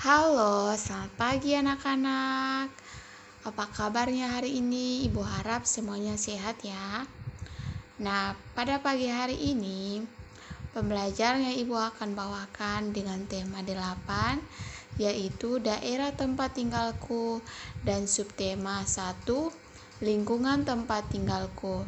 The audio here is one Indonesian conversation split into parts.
Halo, selamat pagi anak-anak. Apa kabarnya hari ini? Ibu harap semuanya sehat ya. Nah, pada pagi hari ini, pembelajaran yang Ibu akan bawakan dengan tema 8, yaitu daerah tempat tinggalku, dan subtema 1, lingkungan tempat tinggalku.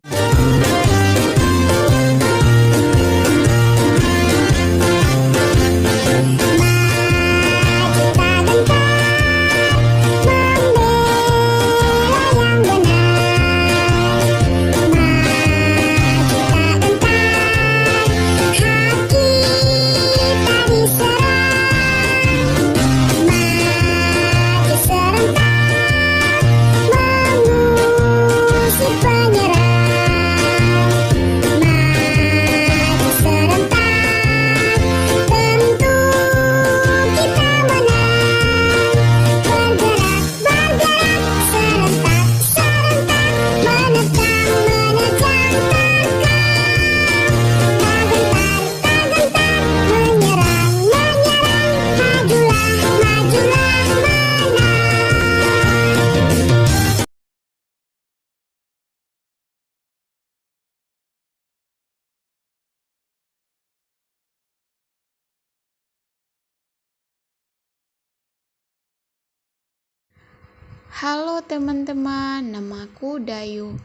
Halo teman-teman, namaku Dayu.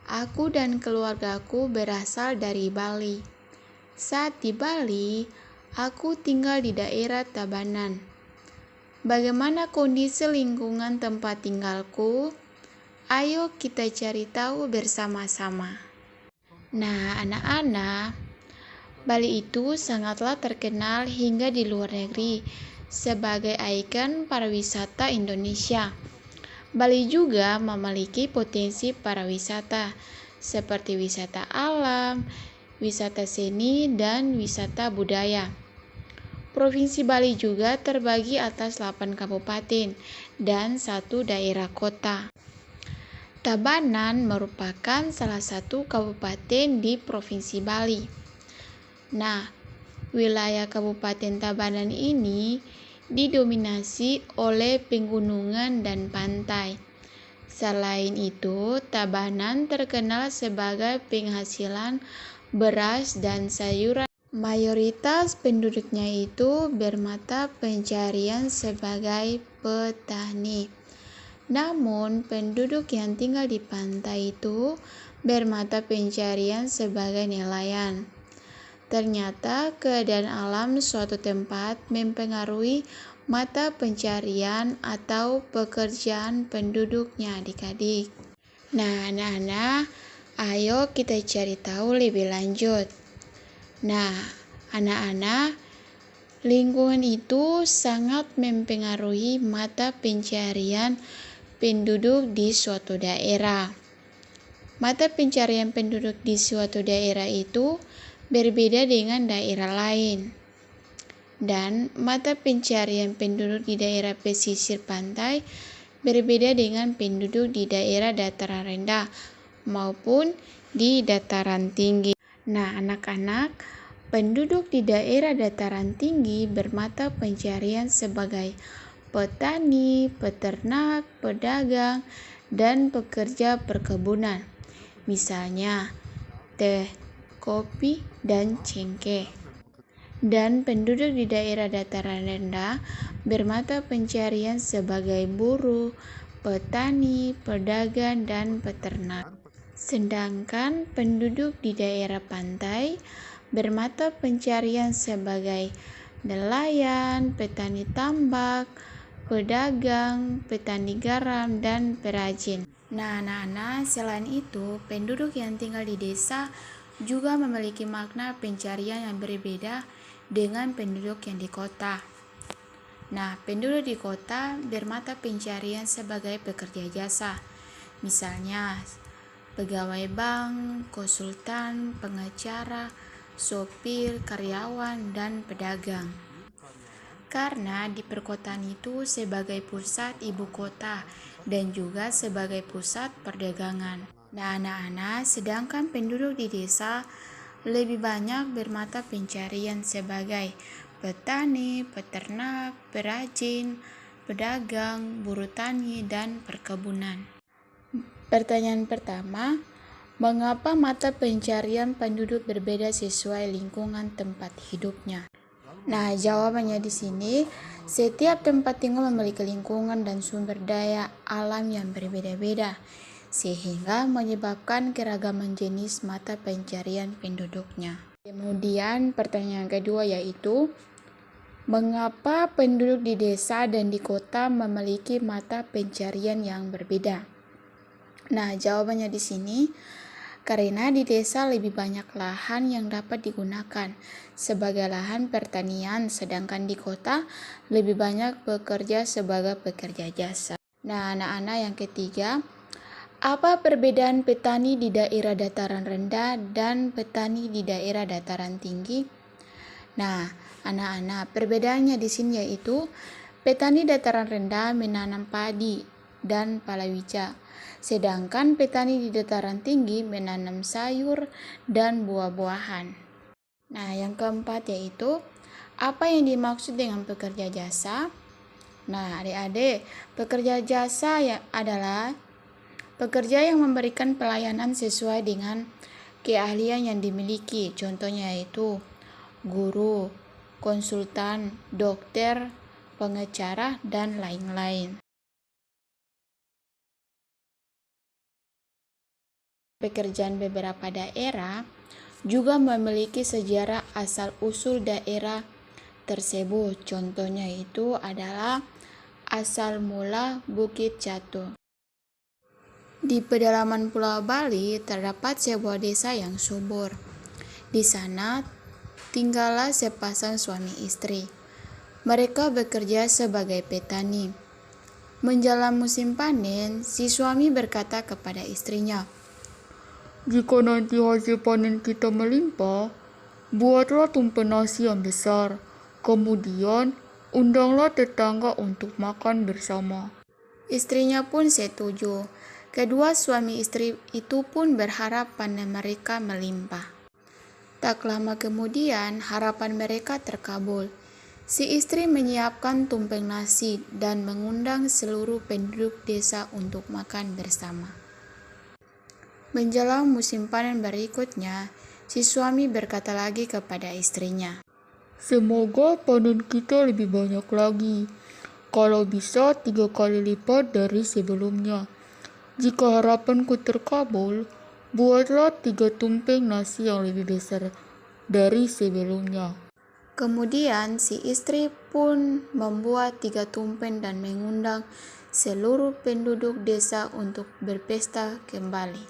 Aku dan keluargaku berasal dari Bali. Saat di Bali, aku tinggal di daerah Tabanan. Bagaimana kondisi lingkungan tempat tinggalku? Ayo kita cari tahu bersama-sama. Nah, anak-anak, Bali itu sangatlah terkenal hingga di luar negeri sebagai ikon pariwisata Indonesia. Bali juga memiliki potensi pariwisata seperti wisata alam, wisata seni, dan wisata budaya. Provinsi Bali juga terbagi atas 8 kabupaten dan 1 daerah kota. Tabanan merupakan salah satu kabupaten di Provinsi Bali. Nah, wilayah Kabupaten Tabanan ini didominasi oleh pegunungan dan pantai. Selain itu, Tabanan terkenal sebagai penghasilan beras dan sayuran. Mayoritas penduduknya itu bermata pencarian sebagai petani. Namun, penduduk yang tinggal di pantai itu bermata pencarian sebagai nelayan. Ternyata keadaan alam suatu tempat mempengaruhi mata pencarian atau pekerjaan penduduknya adik-adik. Nah, anak-anak, ayo kita cari tahu lebih lanjut. Nah, anak-anak, lingkungan itu sangat mempengaruhi mata pencarian penduduk di suatu daerah. Mata pencarian penduduk di suatu daerah itu berbeda dengan daerah lain. Dan mata pencarian penduduk di daerah pesisir pantai berbeda dengan penduduk di daerah dataran rendah maupun di dataran tinggi. Nah, anak-anak, penduduk di daerah dataran tinggi bermata pencarian sebagai petani, peternak, pedagang, dan pekerja perkebunan. Misalnya, teh, kopi, dan cengkeh. Dan penduduk di daerah dataran rendah bermata pencarian sebagai buruh, petani, pedagang, dan peternak. Sedangkan penduduk di daerah pantai bermata pencarian sebagai nelayan, petani tambak, pedagang, petani garam, dan perajin. Nah, anak-anak, selain itu, penduduk yang tinggal di desa juga memiliki makna pencarian yang berbeda dengan penduduk yang di kota. Nah, penduduk di kota bermata pencarian sebagai pekerja jasa. Misalnya, pegawai bank, konsultan, pengacara, sopir, karyawan, dan pedagang. Karena di perkotaan itu sebagai pusat ibu kota dan juga sebagai pusat perdagangan. Nah, anak-anak, sedangkan penduduk di desa lebih banyak bermata pencarian sebagai petani, peternak, perajin, pedagang, buruh tani, dan perkebunan. Pertanyaan pertama, mengapa mata pencarian penduduk berbeda sesuai lingkungan tempat hidupnya? Nah, jawabannya di sini, setiap tempat tinggal memiliki lingkungan dan sumber daya alam yang berbeda-beda, sehingga menyebabkan keragaman jenis mata pencarian penduduknya. Kemudian pertanyaan kedua yaitu, mengapa penduduk di desa dan di kota memiliki mata pencarian yang berbeda? Nah, jawabannya di sini, karena di desa lebih banyak lahan yang dapat digunakan sebagai lahan pertanian, sedangkan di kota lebih banyak bekerja sebagai pekerja jasa. Nah, anak-anak, yang ketiga, apa perbedaan petani di daerah dataran rendah dan petani di daerah dataran tinggi? Nah, anak-anak, perbedaannya di sini yaitu petani dataran rendah menanam padi dan palawija, sedangkan petani di dataran tinggi menanam sayur dan buah-buahan. Nah, yang keempat yaitu, apa yang dimaksud dengan pekerja jasa? Nah, adik-adik, pekerja jasa adalah pekerja yang memberikan pelayanan sesuai dengan keahlian yang dimiliki. Contohnya yaitu guru, konsultan, dokter, pengacara, dan lain-lain. Pekerjaan beberapa daerah juga memiliki sejarah asal-usul daerah tersebut. Contohnya itu adalah asal mula Bukit Jatuh. Di pedalaman Pulau Bali terdapat sebuah desa yang subur. Di sana tinggallah sepasang suami istri. Mereka bekerja sebagai petani. Menjelang musim panen, si suami berkata kepada istrinya, "Jika nanti hasil panen kita melimpah, buatlah tumpeng nasi yang besar. Kemudian, undanglah tetangga untuk makan bersama." Istrinya pun setuju. Kedua suami istri itu pun berharap panen mereka melimpah. Tak lama kemudian, harapan mereka terkabul. Si istri menyiapkan tumpeng nasi dan mengundang seluruh penduduk desa untuk makan bersama. Menjelang musim panen berikutnya, si suami berkata lagi kepada istrinya, "Semoga panen kita lebih banyak lagi. Kalau bisa 3 kali lipat dari sebelumnya. Jika harapanku terkabul, buatlah 3 tumpeng nasi yang lebih besar dari sebelumnya." Kemudian si istri pun membuat 3 tumpeng dan mengundang seluruh penduduk desa untuk berpesta kembali.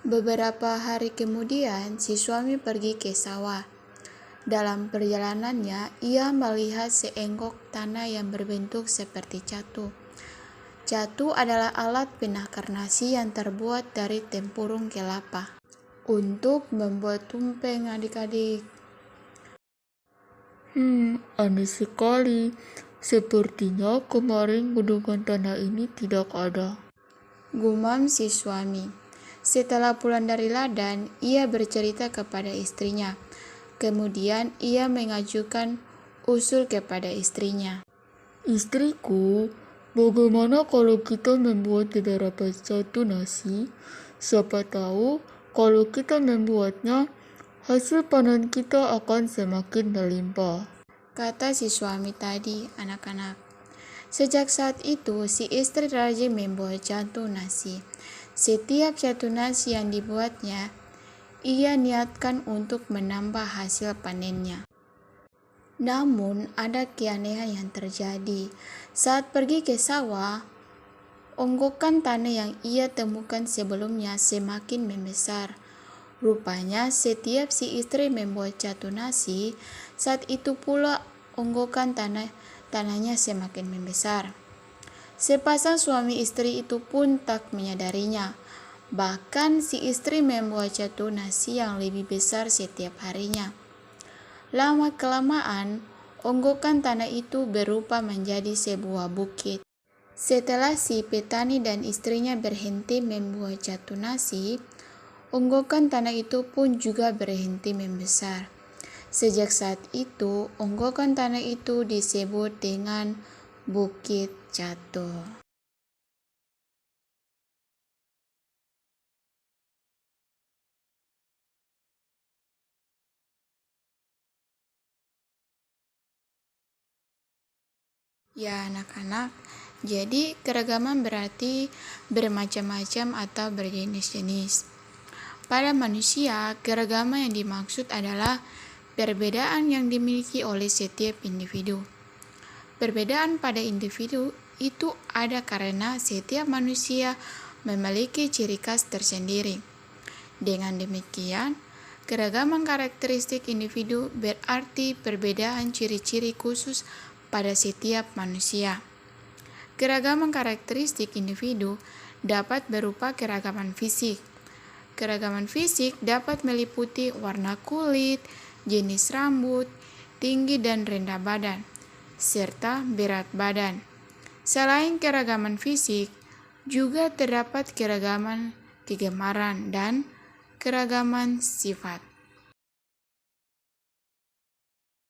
Beberapa hari kemudian, si suami pergi ke sawah. Dalam perjalanannya, ia melihat seenggok tanah yang berbentuk seperti catu. Catu adalah alat penakar nasi yang terbuat dari tempurung kelapa untuk membuat tumpeng, adik-adik. Aneh sekali. Sepertinya kemarin gunungan tanah ini tidak ada, gumam si suami. Setelah pulang dari ladang, ia bercerita kepada istrinya. Kemudian ia mengajukan usul kepada istrinya. "Istriku, bagaimana kalau kita membuat beberapa catu nasi? Siapa tahu kalau kita membuatnya, hasil panen kita akan semakin melimpah," kata si suami tadi, anak-anak. Sejak saat itu, si istri rajin membuat catu nasi. Setiap catu nasi yang dibuatnya, ia niatkan untuk menambah hasil panennya. Namun, ada keanehan yang terjadi. Saat pergi ke sawah, onggokan tanah yang ia temukan sebelumnya semakin membesar. Rupanya, setiap si istri membuat catu nasi, saat itu pula onggokan tanahnya semakin membesar. Sepasang suami istri itu pun tak menyadarinya. Bahkan si istri membuat catu nasi yang lebih besar setiap harinya. Lama-kelamaan, onggokan tanah itu berubah menjadi sebuah bukit. Setelah si petani dan istrinya berhenti membuat catu nasi, onggokan tanah itu pun juga berhenti membesar. Sejak saat itu, onggokan tanah itu disebut dengan Bukit Jatuh. Ya anak-anak, jadi keragaman berarti bermacam-macam atau berjenis-jenis. Pada manusia, keragaman yang dimaksud adalah perbedaan yang dimiliki oleh setiap individu. Perbedaan pada individu itu ada karena setiap manusia memiliki ciri khas tersendiri. Dengan demikian, keragaman karakteristik individu berarti perbedaan ciri-ciri khusus pada setiap manusia. Keragaman karakteristik individu dapat berupa keragaman fisik. Keragaman fisik dapat meliputi warna kulit, jenis rambut, tinggi dan rendah badan, serta berat badan. Selain keragaman fisik, juga terdapat keragaman kegemaran dan keragaman sifat.